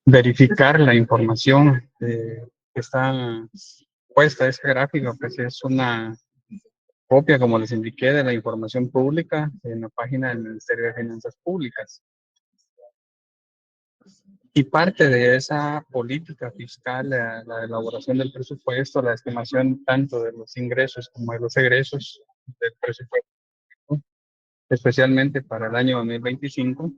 verificar la información que está puesta. Esta gráfica, pues es una copia, como les indiqué, de la información pública en la página del Ministerio de Finanzas Públicas. Y parte de esa política fiscal, la elaboración del presupuesto, la estimación tanto de los ingresos como de los egresos del presupuesto, especialmente para el año 2025,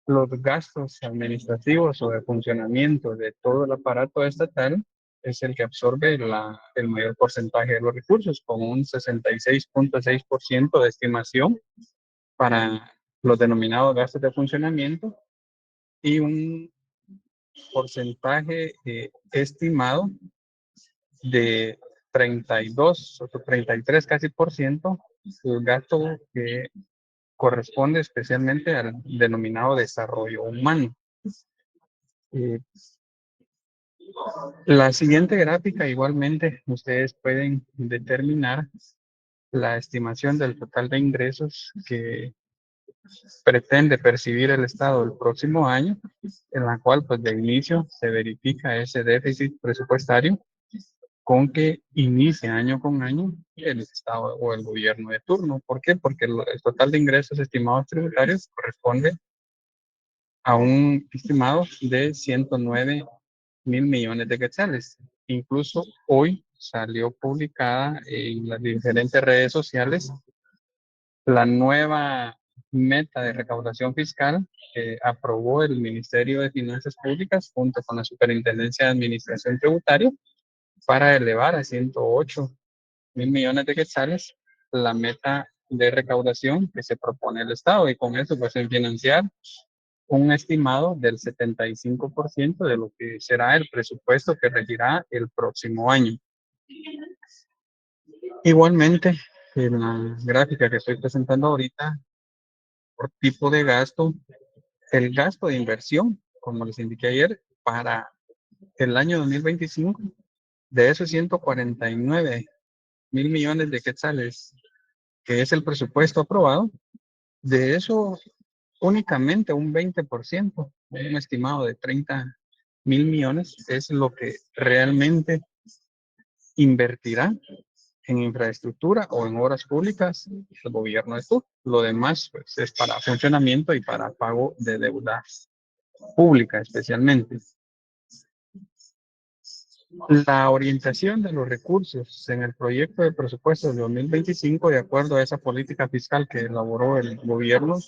los gastos administrativos o de funcionamiento de todo el aparato estatal es el que absorbe el mayor porcentaje de los recursos, con un 66.6% de estimación para los denominados gastos de funcionamiento y un porcentaje estimado de 32 o 33 casi por ciento, el gasto que corresponde especialmente al denominado desarrollo humano. Eh, la siguiente gráfica, igualmente, ustedes pueden determinar la estimación del total de ingresos que pretende percibir el Estado el próximo año, en la cual, pues, de inicio se verifica ese déficit presupuestario con que inicia año con año el Estado o el gobierno de turno. ¿Por qué? Porque el total de ingresos estimados tributarios corresponde a un estimado de 109.000 millones de quetzales. Incluso hoy salió publicada en las diferentes redes sociales la nueva meta de recaudación fiscal que aprobó el Ministerio de Finanzas Públicas junto con la Superintendencia de Administración Tributaria para elevar a 108.000 millones de quetzales la meta de recaudación que se propone el Estado, y con eso pues en financiar un estimado del 75% de lo que será el presupuesto que regirá el próximo año. Igualmente, en la gráfica que estoy presentando ahorita, por tipo de gasto, el gasto de inversión, como les indiqué ayer, para el año 2025, de esos 149.000 millones de quetzales, que es el presupuesto aprobado, de eso únicamente un 20%, un estimado de 30.000 millones, es lo que realmente invertirá en infraestructura o en obras públicas el gobierno de turno. Lo demás, pues, es para funcionamiento y para pago de deuda pública especialmente. La orientación de los recursos en el proyecto de presupuesto de 2025, de acuerdo a esa política fiscal que elaboró el gobierno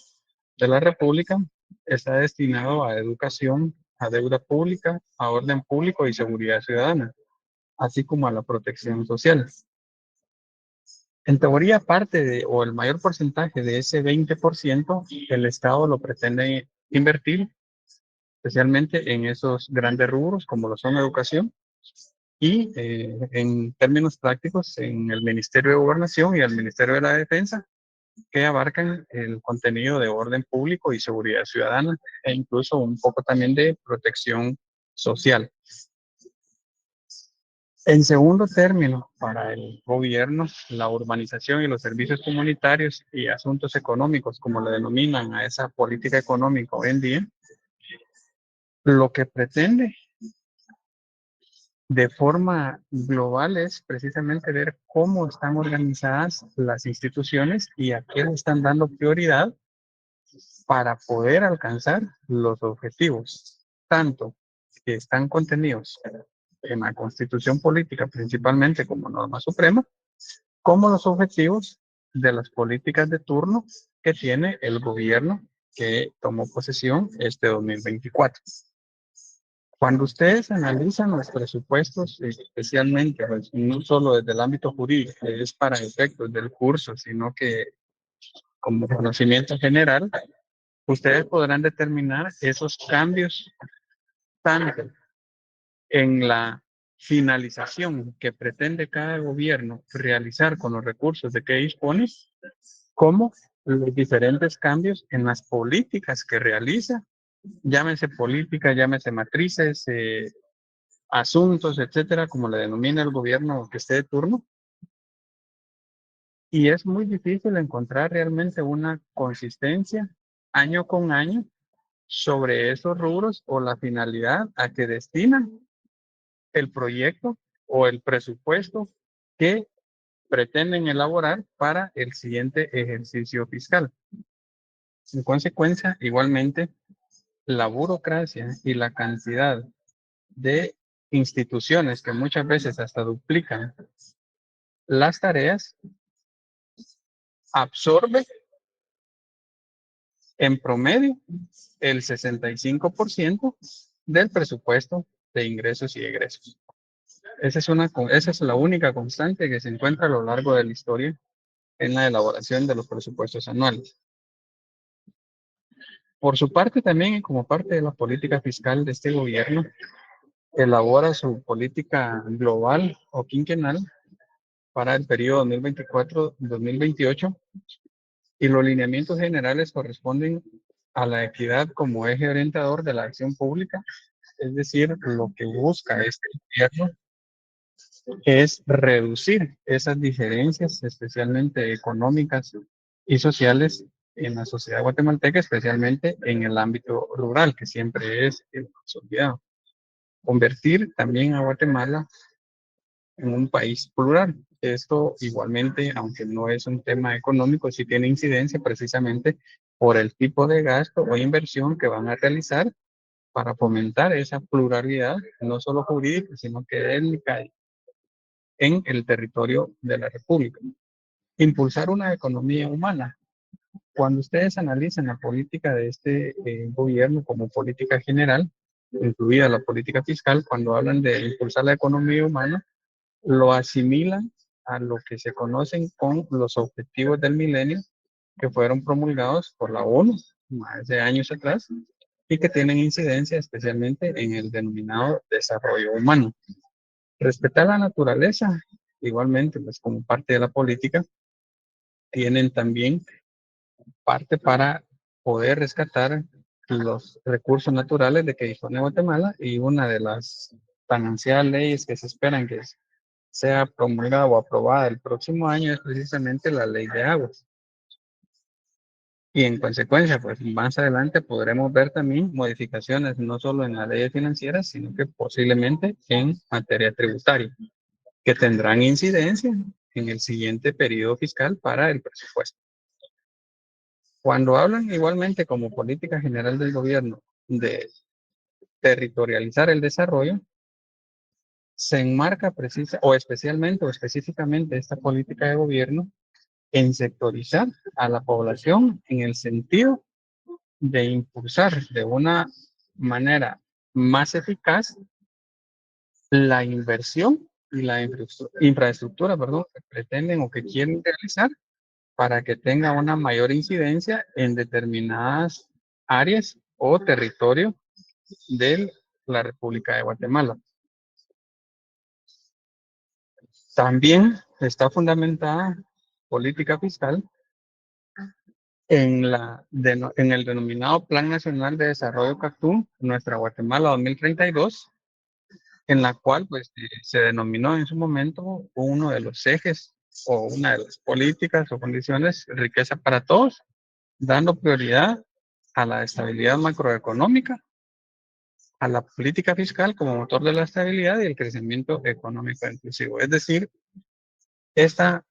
de la República, está destinado a educación, a deuda pública, a orden público y seguridad ciudadana, así como a la protección social. En teoría, parte de, o el mayor porcentaje de ese 20%, el Estado lo pretende invertir, especialmente en esos grandes rubros como lo son educación y, en términos prácticos, en el Ministerio de Gobernación y el Ministerio de la Defensa, que abarcan el contenido de orden público y seguridad ciudadana, e incluso un poco también de protección social. En segundo término, para el gobierno, la urbanización y los servicios comunitarios y asuntos económicos, como le denominan a esa política económica hoy en día, lo que pretende de forma global es precisamente ver cómo están organizadas las instituciones y a qué le están dando prioridad para poder alcanzar los objetivos, tanto que están contenidos en la Constitución política, principalmente como norma suprema, como los objetivos de las políticas de turno que tiene el gobierno que tomó posesión este 2024. Cuando ustedes analizan los presupuestos, especialmente, pues, no solo desde el ámbito jurídico, que es para efectos del curso, sino que como conocimiento general, ustedes podrán determinar esos cambios tanto en la finalización que pretende cada gobierno realizar con los recursos de que dispone, como los diferentes cambios en las políticas que realiza, llámese política, llámese matrices, asuntos, etcétera, como le denomina el gobierno que esté de turno. Y es muy difícil encontrar realmente una consistencia año con año sobre esos rubros o la finalidad a que destinan el proyecto o el presupuesto que pretenden elaborar para el siguiente ejercicio fiscal. En consecuencia, igualmente, la burocracia y la cantidad de instituciones que muchas veces hasta duplican las tareas absorbe en promedio el 65% del presupuesto de ingresos y egresos. Esa es la única constante que se encuentra a lo largo de la historia en la elaboración de los presupuestos anuales. Por su parte, también, y como parte de la política fiscal de este gobierno, elabora su política global o quinquenal para el periodo 2024-2028 y los lineamientos generales corresponden a la equidad como eje orientador de la acción pública, es decir, lo que busca este gobierno es reducir esas diferencias, especialmente económicas y sociales en la sociedad guatemalteca, especialmente en el ámbito rural, que siempre es el más olvidado. Convertir también a Guatemala en un país plural. Esto igualmente, aunque no es un tema económico, sí tiene incidencia precisamente por el tipo de gasto o inversión que van a realizar para fomentar esa pluralidad, no solo jurídica, sino que étnica en el territorio de la República. Impulsar una economía humana. Cuando ustedes analizan la política de este gobierno como política general, incluida la política fiscal, cuando hablan de impulsar la economía humana, lo asimilan a lo que se conocen con los objetivos del milenio que fueron promulgados por la ONU más de años atrás y que tienen incidencia especialmente en el denominado desarrollo humano. Respetar la naturaleza, igualmente, pues como parte de la política, tienen también parte para poder rescatar los recursos naturales de que dispone Guatemala y una de las tan ansiadas leyes que se esperan que sea promulgada o aprobada el próximo año es precisamente la ley de aguas. Y en consecuencia, pues más adelante podremos ver también modificaciones no solo en las leyes financieras, sino que posiblemente en materia tributaria, que tendrán incidencia en el siguiente periodo fiscal para el presupuesto. Cuando hablan igualmente como política general del gobierno de territorializar el desarrollo, se enmarca precisa o especialmente o específicamente esta política de gobierno en sectorizar a la población en el sentido de impulsar de una manera más eficaz la inversión y la infraestructura, perdón, que pretenden o que quieren realizar para que tenga una mayor incidencia en determinadas áreas o territorio de la República de Guatemala. También está fundamentada política fiscal en el denominado Plan Nacional de Desarrollo CACTUM, Nuestra Guatemala 2032, en la cual pues, se denominó en su momento uno de los ejes o una de las políticas o condiciones riqueza para todos, dando prioridad a la estabilidad macroeconómica, a la política fiscal como motor de la estabilidad y el crecimiento económico inclusivo. Es decir, esta,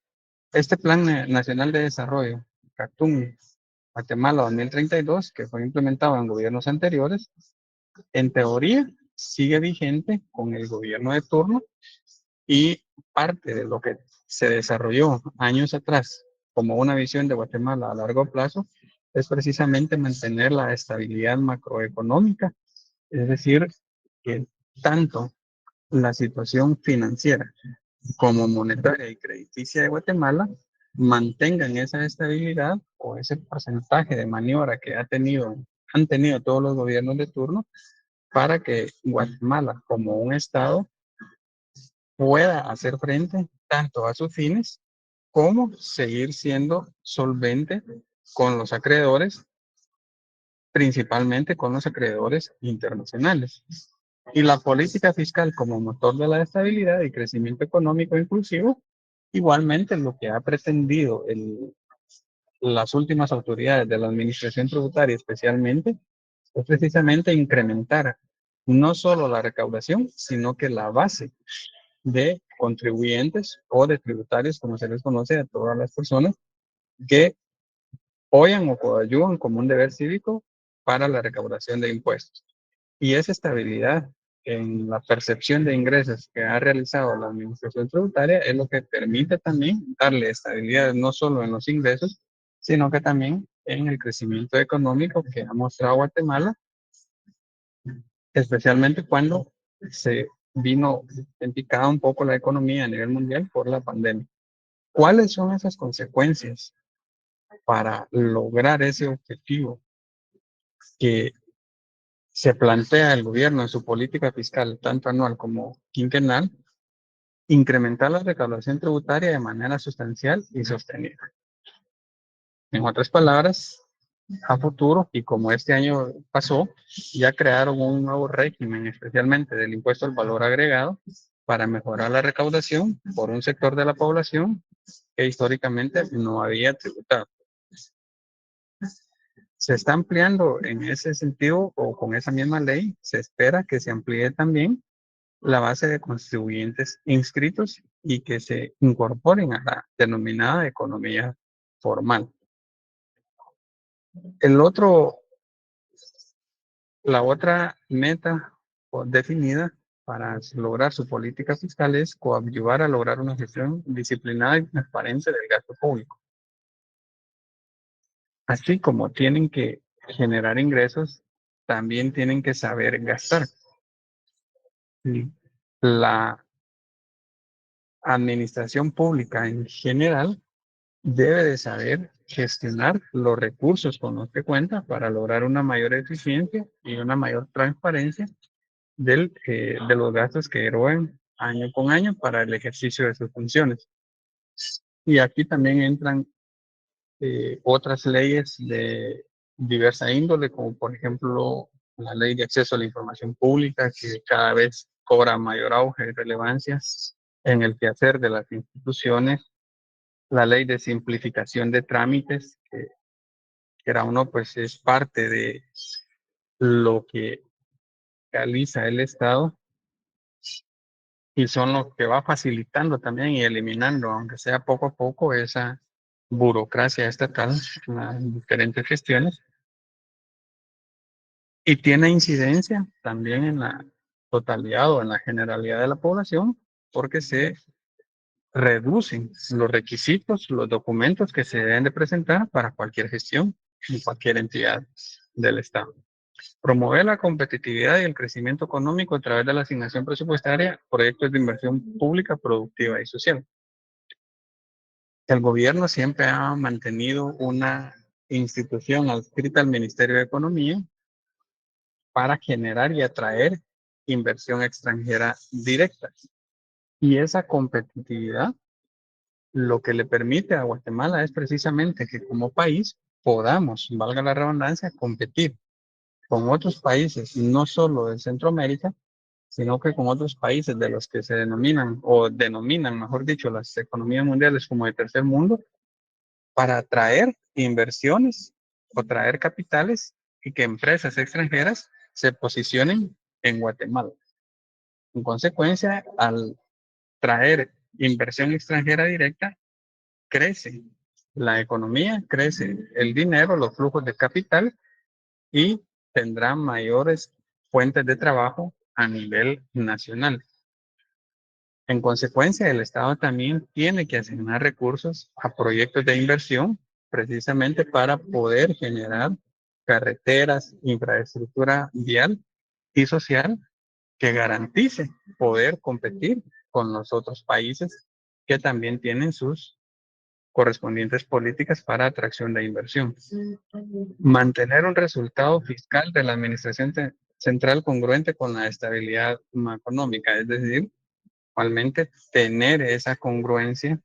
este Plan Nacional de Desarrollo, CACTUM, Guatemala 2032, que fue implementado en gobiernos anteriores, en teoría sigue vigente con el gobierno de turno y parte de lo que se desarrolló años atrás como una visión de Guatemala a largo plazo es precisamente mantener la estabilidad macroeconómica, es decir, que tanto la situación financiera como monetaria y crediticia de Guatemala mantengan esa estabilidad o ese porcentaje de maniobra que han tenido todos los gobiernos de turno para que Guatemala como un estado pueda hacer frente tanto a sus fines como seguir siendo solvente con los acreedores, principalmente con los acreedores internacionales. Y la política fiscal como motor de la estabilidad y crecimiento económico inclusivo, igualmente lo que ha pretendido las últimas autoridades de la administración tributaria especialmente, es precisamente incrementar no solo la recaudación, sino que la base de contribuyentes o de tributarios, como se les conoce a todas las personas que apoyan o coadyuvan como un deber cívico para la recaudación de impuestos. Y esa estabilidad en la percepción de ingresos que ha realizado la administración tributaria es lo que permite también darle estabilidad no solo en los ingresos, sino que también en el crecimiento económico que ha mostrado Guatemala, especialmente cuando se vino en picada un poco la economía a nivel mundial por la pandemia. ¿Cuáles son esas consecuencias para lograr ese objetivo que se plantea el gobierno en su política fiscal, tanto anual como quinquenal? Incrementar la recaudación tributaria de manera sustancial y sostenida. En otras palabras, a futuro, y como este año pasó, ya crearon un nuevo régimen, especialmente del impuesto al valor agregado, para mejorar la recaudación por un sector de la población que históricamente no había tributado. Se está ampliando en ese sentido, o con esa misma ley, se espera que se amplíe también la base de contribuyentes inscritos y que se incorporen a la denominada economía formal. El otro, la otra meta definida para lograr su política fiscal es coadyuvar a lograr una gestión disciplinada y transparente del gasto público. Así como tienen que generar ingresos, también tienen que saber gastar. Y la administración pública en general debe de saber gestionar los recursos con los que cuenta para lograr una mayor eficiencia y una mayor transparencia de los gastos que erogan año con año para el ejercicio de sus funciones. Y aquí también entran otras leyes de diversa índole, como por ejemplo la ley de acceso a la información pública, que cada vez cobra mayor auge y relevancia en el quehacer de las instituciones, la ley de simplificación de trámites, que era uno, pues es parte de lo que realiza el Estado y son los que va facilitando también y eliminando, aunque sea poco a poco, esa burocracia estatal en las diferentes gestiones. Y tiene incidencia también en la totalidad o en la generalidad de la población, porque se reducen los requisitos, los documentos que se deben de presentar para cualquier gestión en cualquier entidad del Estado. Promover la competitividad y el crecimiento económico a través de la asignación presupuestaria, proyectos de inversión pública, productiva y social. El gobierno siempre ha mantenido una institución adscrita al Ministerio de Economía para generar y atraer inversión extranjera directa. Y esa competitividad lo que le permite a Guatemala es precisamente que como país podamos, valga la redundancia, competir con otros países, no solo de Centroamérica, sino que con otros países de los que se denominan, o denominan, mejor dicho, las economías mundiales como de tercer mundo, para atraer inversiones o traer capitales y que empresas extranjeras se posicionen en Guatemala. En consecuencia, al traer inversión extranjera directa, crece la economía, crece el dinero, los flujos de capital y tendrá mayores fuentes de trabajo a nivel nacional. En consecuencia, el Estado también tiene que asignar recursos a proyectos de inversión precisamente para poder generar carreteras, infraestructura vial y social que garantice poder competir con los otros países que también tienen sus correspondientes políticas para atracción de inversión. Mantener un resultado fiscal de la administración central congruente con la estabilidad macroeconómica, es decir, igualmente tener esa congruencia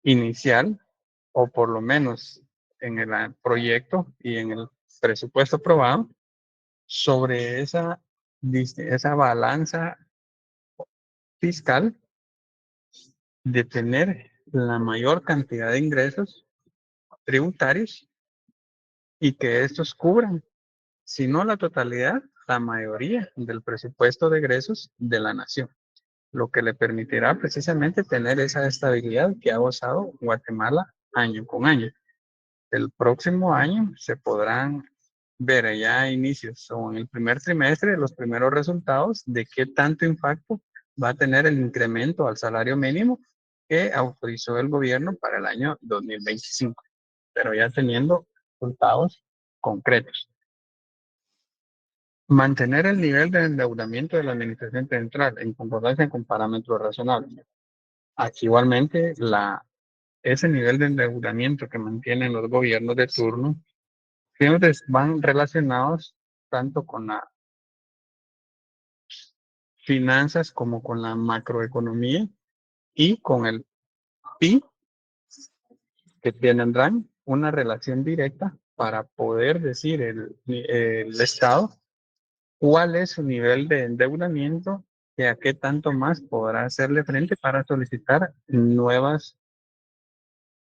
inicial, o por lo menos en el proyecto y en el presupuesto aprobado, sobre esa balanza fiscal de tener la mayor cantidad de ingresos tributarios y que estos cubran, si no la totalidad, la mayoría del presupuesto de egresos de la nación, lo que le permitirá precisamente tener esa estabilidad que ha gozado Guatemala año con año. El próximo año se podrán ver ya a inicios o en el primer trimestre los primeros resultados de qué tanto impacto va a tener el incremento al salario mínimo que autorizó el gobierno para el año 2025, pero ya teniendo resultados concretos. Mantener el nivel de endeudamiento de la administración central en concordancia con parámetros razonables. Aquí igualmente ese nivel de endeudamiento que mantienen los gobiernos de turno siempre van relacionados tanto con las finanzas como con la macroeconomía y con el PIB, que tendrán una relación directa para poder decir el Estado cuál es su nivel de endeudamiento y a qué tanto más podrá hacerle frente para solicitar nuevas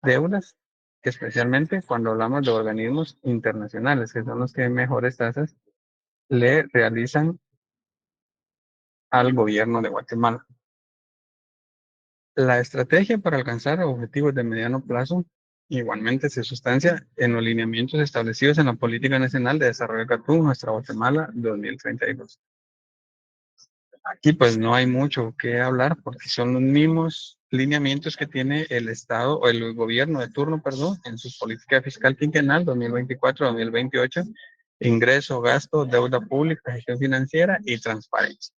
deudas, especialmente cuando hablamos de organismos internacionales, que son los que mejores tasas le realizan al gobierno de Guatemala. La estrategia para alcanzar objetivos de mediano plazo igualmente se sustancia en los lineamientos establecidos en la Política Nacional de Desarrollo CATún, nuestra Guatemala 2032. Aquí pues no hay mucho que hablar porque son los mismos lineamientos que tiene el Estado o el gobierno de turno, perdón, en su política fiscal quinquenal 2024-2028, ingreso, gasto, deuda pública, gestión financiera y transparencia.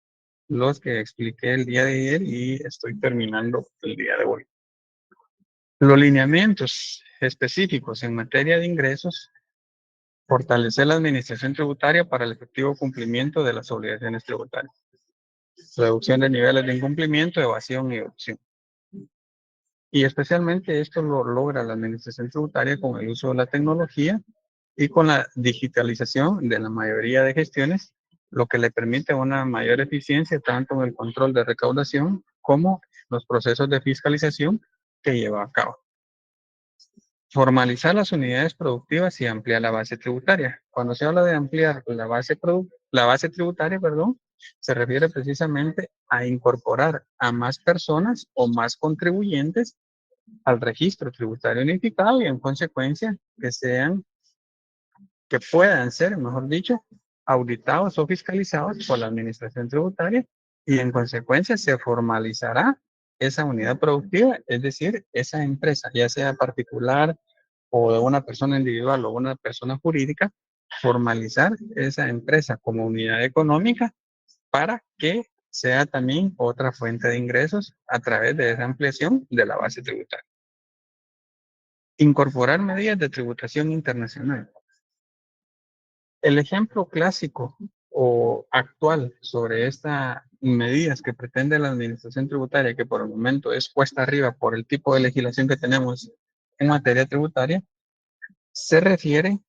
Los que expliqué el día de ayer y estoy terminando el día de hoy. Los lineamientos específicos en materia de ingresos, fortalecer la administración tributaria para el efectivo cumplimiento de las obligaciones tributarias, reducción de niveles de incumplimiento, evasión y evasión. Y especialmente esto lo logra la administración tributaria con el uso de la tecnología y con la digitalización de la mayoría de gestiones, lo que le permite una mayor eficiencia tanto en el control de recaudación como los procesos de fiscalización que lleva a cabo. Formalizar las unidades productivas y ampliar la base tributaria. Cuando se habla de ampliar la base tributaria, perdón, se refiere precisamente a incorporar a más personas o más contribuyentes al registro tributario unificado y en consecuencia que puedan ser, mejor dicho, auditados o fiscalizados por la administración tributaria y en consecuencia se formalizará esa unidad productiva, es decir, esa empresa, ya sea particular o de una persona individual o una persona jurídica, formalizar esa empresa como unidad económica para que sea también otra fuente de ingresos a través de esa ampliación de la base tributaria. Incorporar medidas de tributación internacional. El ejemplo clásico o actual sobre estas medidas que pretende la administración tributaria, que por el momento es cuesta arriba por el tipo de legislación que tenemos en materia tributaria, se refiere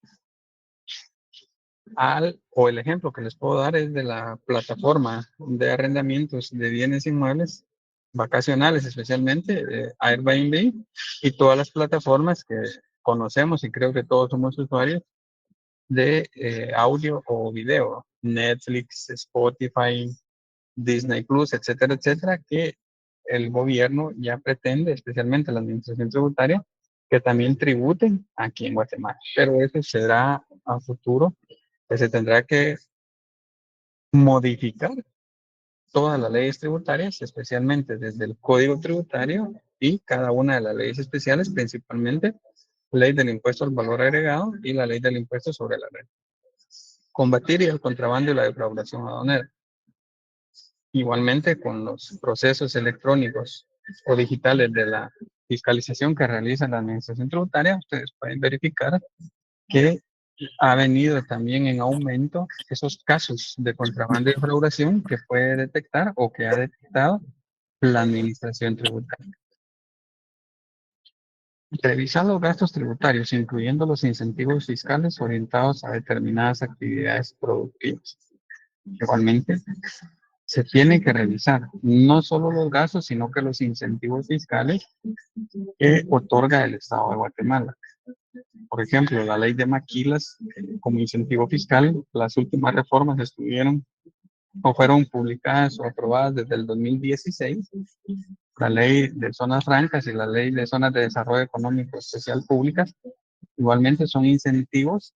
o el ejemplo que les puedo dar es de la plataforma de arrendamientos de bienes inmuebles vacacionales, especialmente de Airbnb y todas las plataformas que conocemos y creo que todos somos usuarios de audio o video, Netflix, Spotify, Disney Plus, etcétera, etcétera, que el gobierno ya pretende, especialmente la administración tributaria, que también tributen aquí en Guatemala. Pero eso será a futuro, que se tendrá que modificar todas las leyes tributarias, especialmente desde el Código Tributario y cada una de las leyes especiales, principalmente ley del impuesto al valor agregado y la ley del impuesto sobre la renta. Combatir el contrabando y la defraudación aduanera. Igualmente con los procesos electrónicos o digitales de la fiscalización que realiza la administración tributaria, ustedes pueden verificar que ha venido también en aumento esos casos de contrabando y defraudación que puede detectar o que ha detectado la administración tributaria. Revisar los gastos tributarios, incluyendo los incentivos fiscales orientados a determinadas actividades productivas. Igualmente, se tiene que revisar no solo los gastos, sino que los incentivos fiscales que otorga el Estado de Guatemala. Por ejemplo, la ley de maquilas como incentivo fiscal, las últimas reformas estuvieron o fueron publicadas o aprobadas desde el 2016, la ley de zonas francas y la ley de zonas de desarrollo económico especial públicas, igualmente son incentivos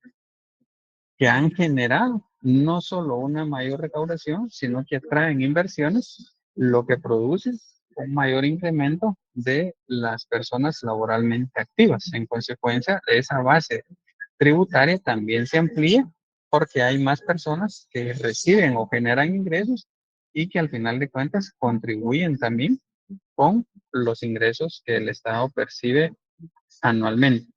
que han generado no solo una mayor recaudación, sino que atraen inversiones, lo que produce un mayor incremento de las personas laboralmente activas. En consecuencia, esa base tributaria también se amplía porque hay más personas que reciben o generan ingresos y que al final de cuentas contribuyen también con los ingresos que el Estado percibe anualmente.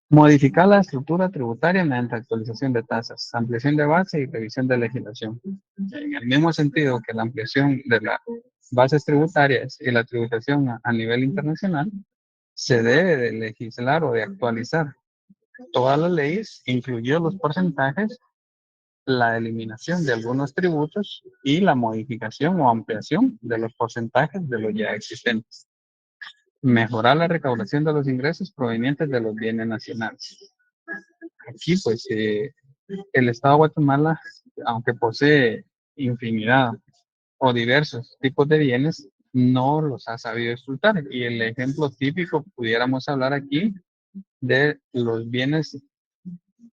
Modificar la estructura tributaria mediante actualización de tasas, ampliación de base y revisión de legislación. En el mismo sentido que la ampliación de las bases tributarias y la tributación a nivel internacional, se debe de legislar o de actualizar todas las leyes, incluidos los porcentajes, la eliminación de algunos tributos y la modificación o ampliación de los porcentajes de los ya existentes. Mejorar la recaudación de los ingresos provenientes de los bienes nacionales. Aquí, pues, el Estado de Guatemala, aunque posee infinidad o diversos tipos de bienes, no los ha sabido explotar. Y el ejemplo típico, pudiéramos hablar aquí de los bienes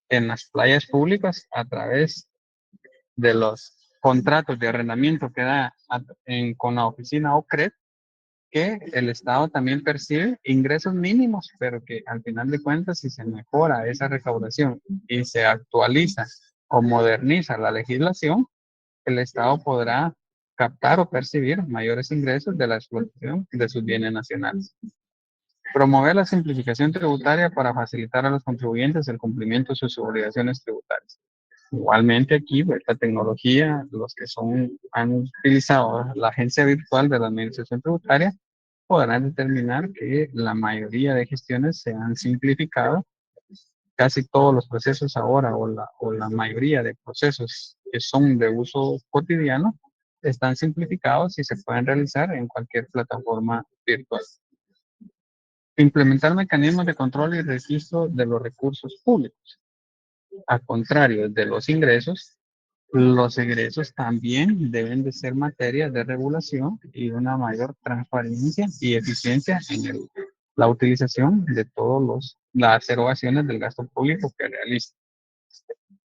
en las playas públicas a través de los contratos de arrendamiento que da con la oficina OCRED, que el Estado también percibe ingresos mínimos, pero que al final de cuentas, si se mejora esa recaudación y se actualiza o moderniza la legislación, el Estado podrá captar o percibir mayores ingresos de la explotación de sus bienes nacionales. Promover la simplificación tributaria para facilitar a los contribuyentes el cumplimiento de sus obligaciones tributarias. Igualmente aquí, pues, la tecnología, los que han utilizado la agencia virtual de la administración tributaria, podrán determinar que la mayoría de gestiones se han simplificado. Casi todos los procesos ahora o la mayoría de procesos que son de uso cotidiano están simplificados y se pueden realizar en cualquier plataforma virtual. Implementar mecanismos de control y registro de los recursos públicos. A contrario de los egresos también deben de ser materia de regulación y una mayor transparencia y eficiencia en la utilización de todas las erogaciones del gasto público que realiza.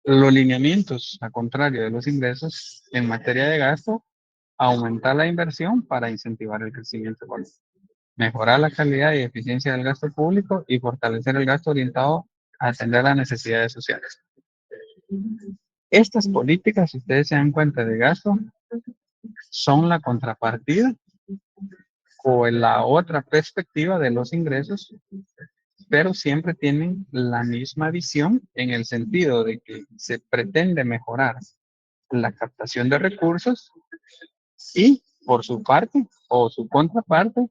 Los lineamientos, a contrario de los ingresos, en materia de gasto, aumentar la inversión para incentivar el crecimiento económico, mejorar la calidad y eficiencia del gasto público y fortalecer el gasto orientado a atender las necesidades sociales. Estas políticas, si ustedes se dan cuenta de gasto, son la contrapartida o la otra perspectiva de los ingresos, pero siempre tienen la misma visión en el sentido de que se pretende mejorar la captación de recursos y, por su parte o su contraparte,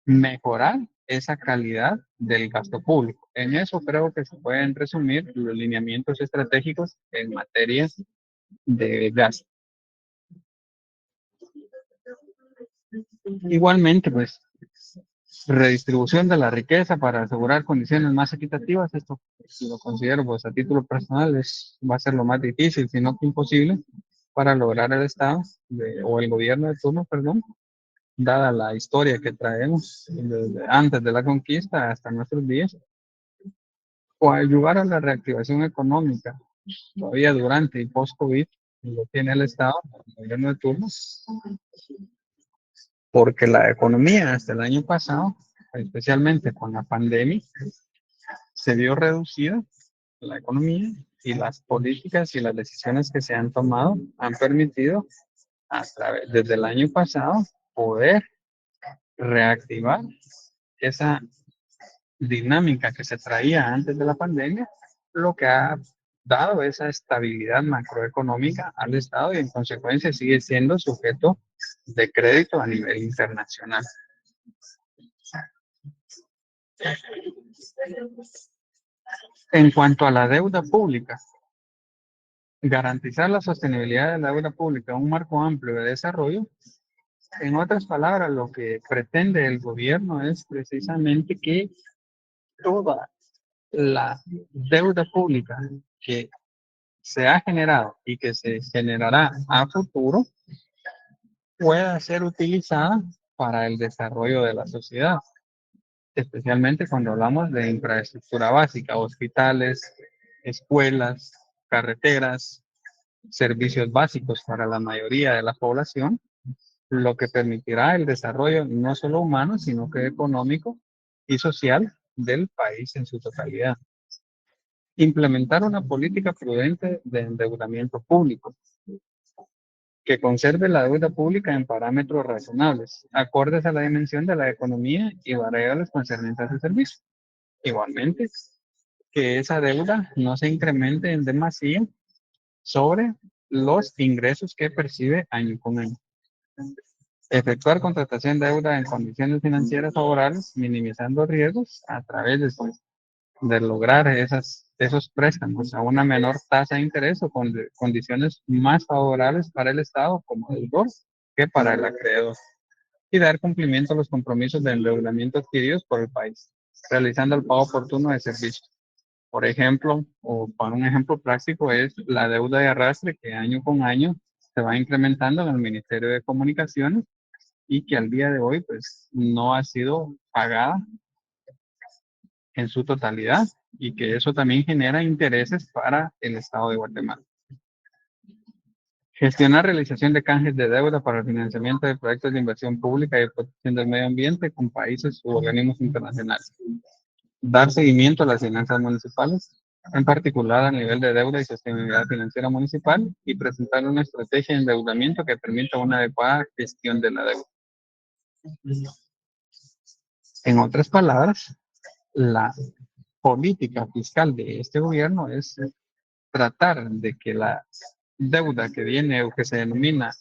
mejorar esa calidad del gasto público. En eso creo que se pueden resumir los lineamientos estratégicos en materia de gasto. Igualmente, pues, redistribución de la riqueza para asegurar condiciones más equitativas. Esto, si lo considero, pues, a título personal, va a ser lo más difícil, sino que imposible, para lograr el Estado o el gobierno de turno, perdón, dada la historia que traemos desde antes de la conquista hasta nuestros días, o ayudar a la reactivación económica todavía durante y post-COVID, lo tiene el Estado, el gobierno de turno, porque la economía hasta el año pasado, especialmente con la pandemia, se vio reducida la economía y las políticas y las decisiones que se han tomado han permitido desde el año pasado poder reactivar esa dinámica que se traía antes de la pandemia, lo que ha dado esa estabilidad macroeconómica al Estado y en consecuencia sigue siendo sujeto de crédito a nivel internacional. En cuanto a la deuda pública, garantizar la sostenibilidad de la deuda pública en un marco amplio de desarrollo, en otras palabras, lo que pretende el gobierno es precisamente que toda la deuda pública que se ha generado y que se generará a futuro pueda ser utilizada para el desarrollo de la sociedad, especialmente cuando hablamos de infraestructura básica, hospitales, escuelas, carreteras, servicios básicos para la mayoría de la población, lo que permitirá el desarrollo no solo humano, sino que económico y social del país en su totalidad. Implementar una política prudente de endeudamiento público que conserve la deuda pública en parámetros razonables, acordes a la dimensión de la economía y variables concernientes al servicio. Igualmente, que esa deuda no se incremente en demasía sobre los ingresos que percibe año con año. Efectuar contratación de deuda en condiciones financieras favorables, minimizando riesgos a través de lograr esos préstamos a una menor tasa de interés o con condiciones más favorables para el Estado como deudor que para el acreedor. Y dar cumplimiento a los compromisos de endeudamiento adquiridos por el país, realizando el pago oportuno de servicios. Por ejemplo, o para un ejemplo práctico, es la deuda de arrastre que año con año se va incrementando en el Ministerio de Comunicaciones y que al día de hoy pues no ha sido pagada en su totalidad y que eso también genera intereses para el Estado de Guatemala. Gestionar realización de canjes de deuda para el financiamiento de proyectos de inversión pública y de protección del medio ambiente con países u organismos internacionales. Dar seguimiento a las finanzas municipales, en particular a nivel de deuda y sostenibilidad financiera municipal, y presentar una estrategia de endeudamiento que permita una adecuada gestión de la deuda. En otras palabras, la política fiscal de este gobierno es tratar de que la deuda que viene o que se denomina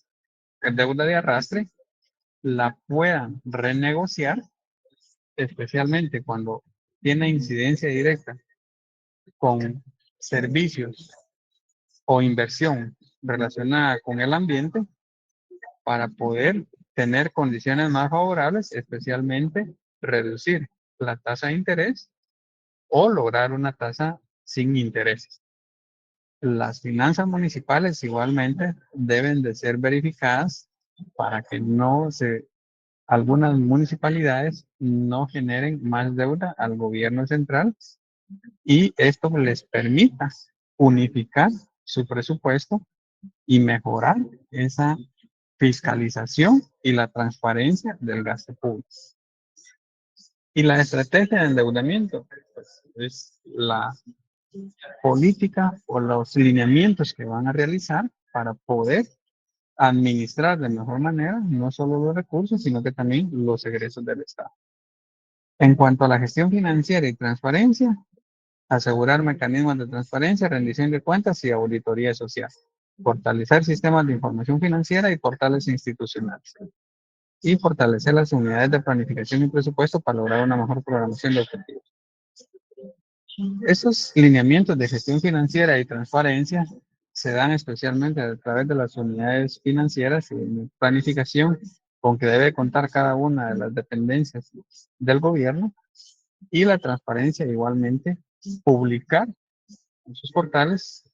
deuda de arrastre la puedan renegociar, especialmente cuando tiene incidencia directa con servicios o inversión relacionada con el ambiente para poder tener condiciones más favorables, especialmente reducir la tasa de interés o lograr una tasa sin intereses. Las finanzas municipales igualmente deben de ser verificadas para que algunas municipalidades no generen más deuda al gobierno central y esto les permita unificar su presupuesto y mejorar esa fiscalización y la transparencia del gasto público. Y la estrategia de endeudamiento pues, es la política o los lineamientos que van a realizar para poder administrar de mejor manera no solo los recursos, sino que también los egresos del Estado. En cuanto a la gestión financiera y transparencia, asegurar mecanismos de transparencia, rendición de cuentas y auditoría social. Fortalecer sistemas de información financiera y portales institucionales. Y fortalecer las unidades de planificación y presupuesto para lograr una mejor programación de objetivos. Esos lineamientos de gestión financiera y transparencia se dan especialmente a través de las unidades financieras y planificación con que debe contar cada una de las dependencias del gobierno y la transparencia igualmente publicar en sus portales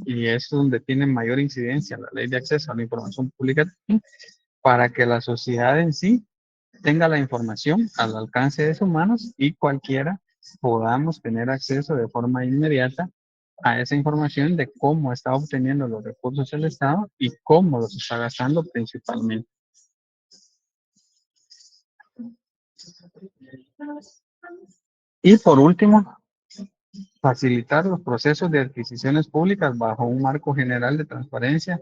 y es donde tiene mayor incidencia la ley de acceso a la información pública para que la sociedad en sí tenga la información al alcance de sus manos y cualquiera podamos tener acceso de forma inmediata a esa información de cómo está obteniendo los recursos del Estado y cómo los está gastando principalmente. Y por último, facilitar los procesos de adquisiciones públicas bajo un marco general de transparencia,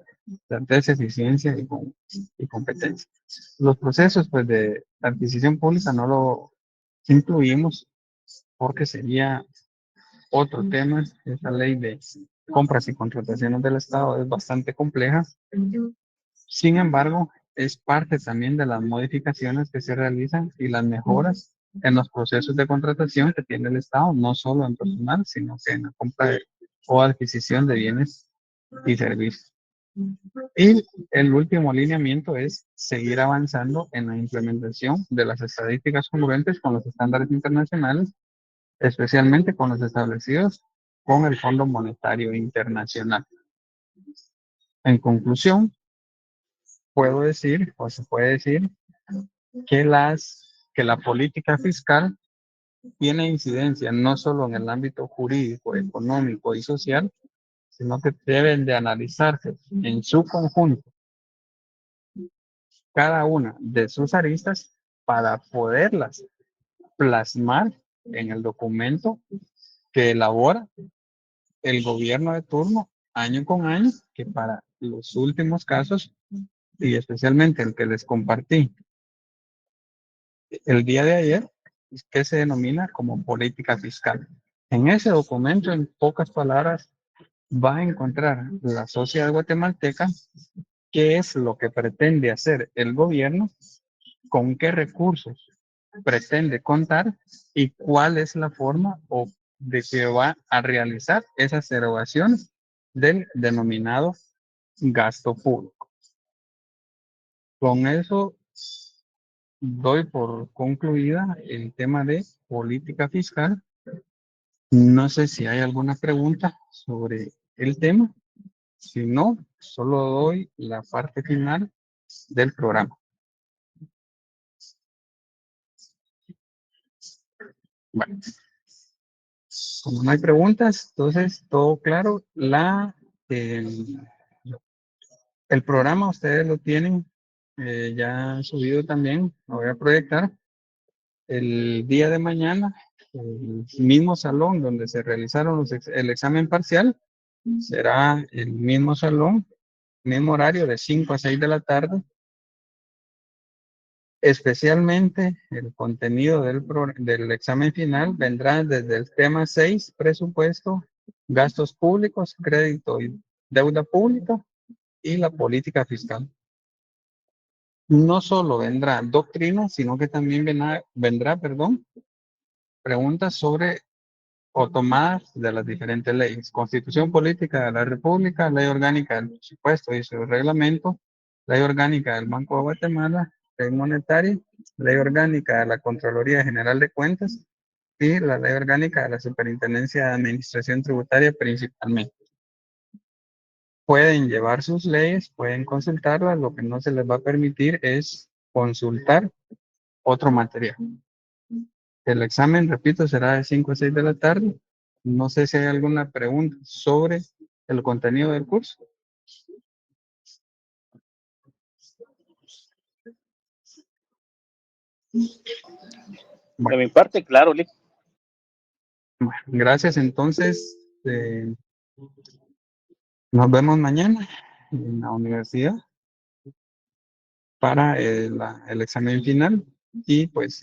certeza, eficiencia y competencia. Los procesos pues, de adquisición pública no lo incluimos porque sería otro tema. Esta ley de compras y contrataciones del Estado es bastante compleja. Sin embargo, es parte también de las modificaciones que se realizan y las mejoras en los procesos de contratación que tiene el Estado, no solo en personal, sino que en la compra o adquisición de bienes y servicios. Y el último lineamiento es seguir avanzando en la implementación de las estadísticas congruentes con los estándares internacionales especialmente con los establecidos con el Fondo Monetario Internacional. En conclusión, puedo decir, o se puede decir, que la política fiscal tiene incidencia no solo en el ámbito jurídico, económico y social, sino que deben de analizarse en su conjunto cada una de sus aristas para poderlas plasmar en el documento que elabora el gobierno de turno año con año, que para los últimos casos, y especialmente el que les compartí el día de ayer, que se denomina como política fiscal. En ese documento, en pocas palabras, va a encontrar la sociedad guatemalteca qué es lo que pretende hacer el gobierno, con qué recursos pretende contar y cuál es la forma o de que va a realizar esas erogaciones del denominado gasto público. Con eso doy por concluida el tema de política fiscal. No sé si hay alguna pregunta sobre el tema. Si no, solo doy la parte final del programa. Bueno, como no hay preguntas, entonces todo claro. El, el programa ustedes lo tienen ya subido también. Lo voy a proyectar el día de mañana. El mismo salón donde se realizaron el examen parcial será el mismo salón, mismo horario de 5 a 6 de la tarde. Especialmente el contenido del examen final vendrá desde el tema 6, presupuesto, gastos públicos, crédito y deuda pública y la política fiscal. No solo vendrá doctrina, sino que también vendrá, preguntas sobre o tomadas de las diferentes leyes. Constitución Política de la República, Ley Orgánica del Presupuesto y su reglamento, Ley Orgánica del Banco de Guatemala, Ley Monetaria, Ley Orgánica de la Contraloría General de Cuentas y la Ley Orgánica de la Superintendencia de Administración Tributaria principalmente. Pueden llevar sus leyes, pueden consultarlas, lo que no se les va a permitir es consultar otro material. El examen, repito, será de 5 a 6 de la tarde. No sé si hay alguna pregunta sobre el contenido del curso. De mi parte, claro, Lick. Bueno, gracias. Entonces, nos vemos mañana en la universidad para el examen final. Y pues,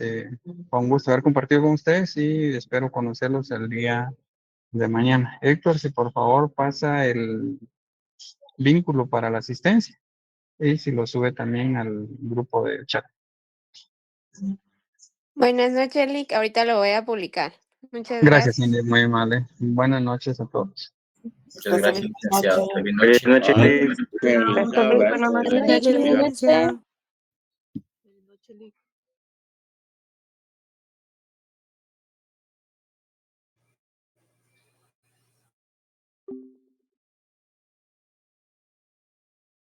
fue un gusto haber compartido con ustedes y espero conocerlos el día de mañana. Héctor, si por favor pasa el vínculo para la asistencia y si lo sube también al grupo de chat. Buenas noches, Lick. Ahorita lo voy a publicar. Muchas Gracias, gracias. Cindy, muy amable. Buenas noches a todos. Muchas gracias, licenciado. Feliz Buenas noche. noches, Bye. Lick. Gracias, Lick. Buenas noches. Buenas noches, Lick. Buenas noches, Lick.